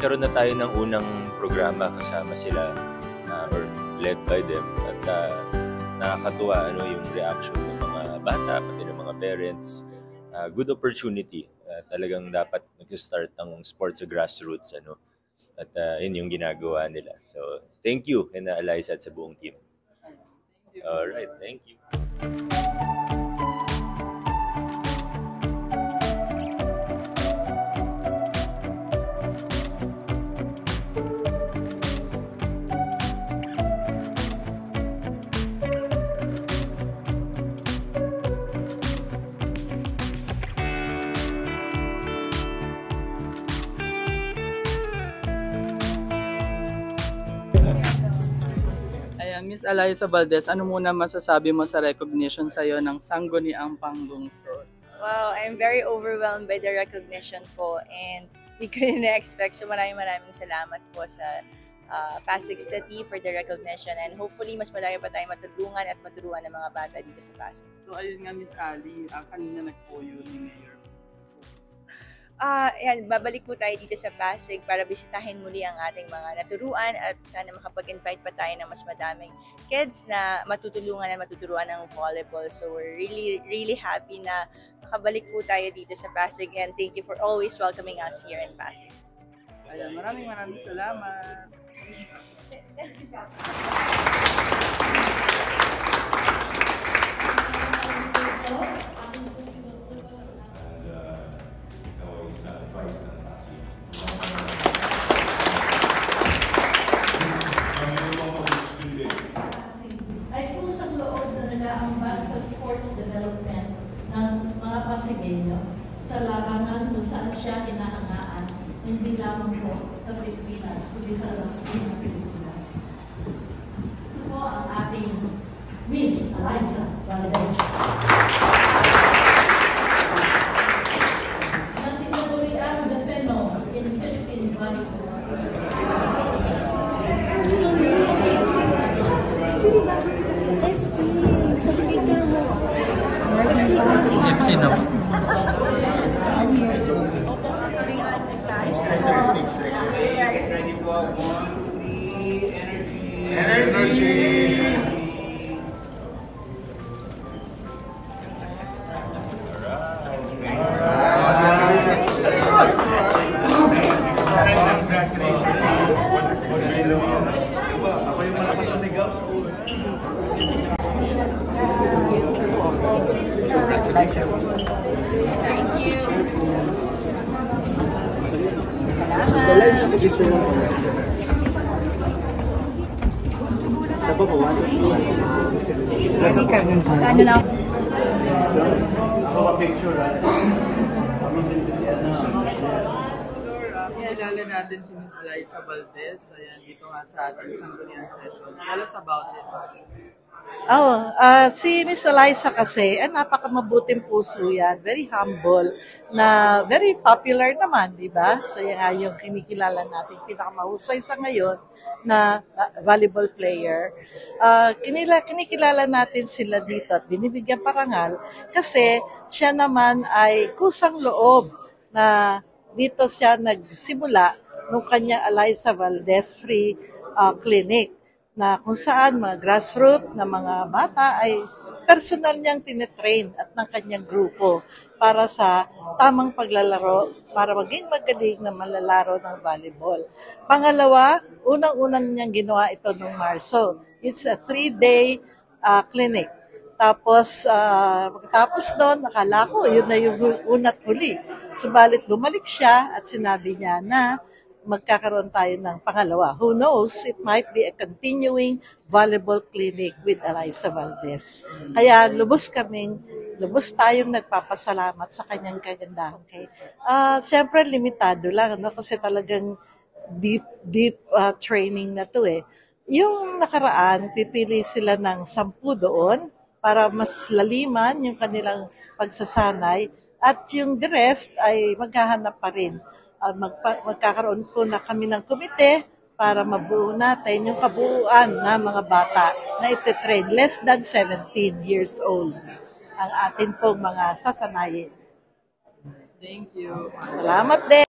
nagkaroon na tayo ng unang programa kasama sila or led by them at nakakatuwa yung reaction ng mga bata, pati ng mga parents. Good opportunity. Talagang dapat mag-start ang sports sa grassroots. At yun yung ginagawa nila. So, thank you, Eliza at sa buong team. Alright, thank you. Miss Eliza Valdez, ano muna masasabi mo sa recognition sa'yo ng Sangguniang Panglungsod? Wow, I'm very overwhelmed by the recognition po and hindi ko rin na-expect. So maraming salamat po sa Pasig City for the recognition and hopefully mas marami pa tayong matulungan at maturuan ng mga bata dito sa Pasig. So ayun nga Miss Ali, kanina nagpuyo ni Mayor. Yan, babalik po tayo dito sa Pasig para bisitahin muli ang ating mga naturuan at sana makapag-invite pa tayo ng mas madaming kids na matutulungan at matuturuan ng volleyball. So we're really happy na makabalik po tayo dito sa Pasig and thank you for always welcoming us here in Pasig. Ayan, maraming salamat. Ay kusang loob na nag-aambag sa sports development ng mga Pasigueño sa larangan kung saan siya kinahangaan, hindi lamang po sa Pilipinas, kundi sa labas ng Pilipinas. Ito po ang ating Miss Eliza Valdez. Na tinagurian the Pheno in Philippine volleyball. FC na. Kilala natin si Miss Eliza Valdez. Ayan, dito nga sa ating Sangguniang session. Tell us about it. Si Miss Eliza kasi, napakamabuting puso yan. Very humble, na very popular naman, di ba? So yan nga yung kinikilala natin, pinakamahusay sa ngayon na volleyball player. Kinikilala natin sila dito at binibigyan parangal kasi siya naman ay kusang loob na dito siya nagsimula nung kanyang Eliza Valdez Free Clinic na kung saan mga grassroots na mga bata ay personal niyang tinetrain at ng kanyang grupo para sa tamang paglalaro para maging magaling na malalaro ng volleyball. Pangalawa, unang-unang niyang ginawa ito noong Marso. It's a 3-day clinic. Tapos doon, akala ko, yun na yung una't huli. Subalit bumalik siya at sinabi niya na magkakaroon tayo ng pangalawa. Who knows, it might be a continuing volleyball clinic with Eliza Valdez. Kaya lubos tayong nagpapasalamat sa kanyang kagandahang case. Siyempre, limitado lang, kasi talagang deep training na to eh. Yung nakaraan, pipili sila ng 10 doon, para mas laliman yung kanilang pagsasanay at yung the rest ay maghahanap pa rin. Magkakaroon po na kami ng komite para mabuo natin yung kabuuan na mga bata na ititrain less than 17 years old ang atin pong mga sasanayin. Thank you. Salamat din.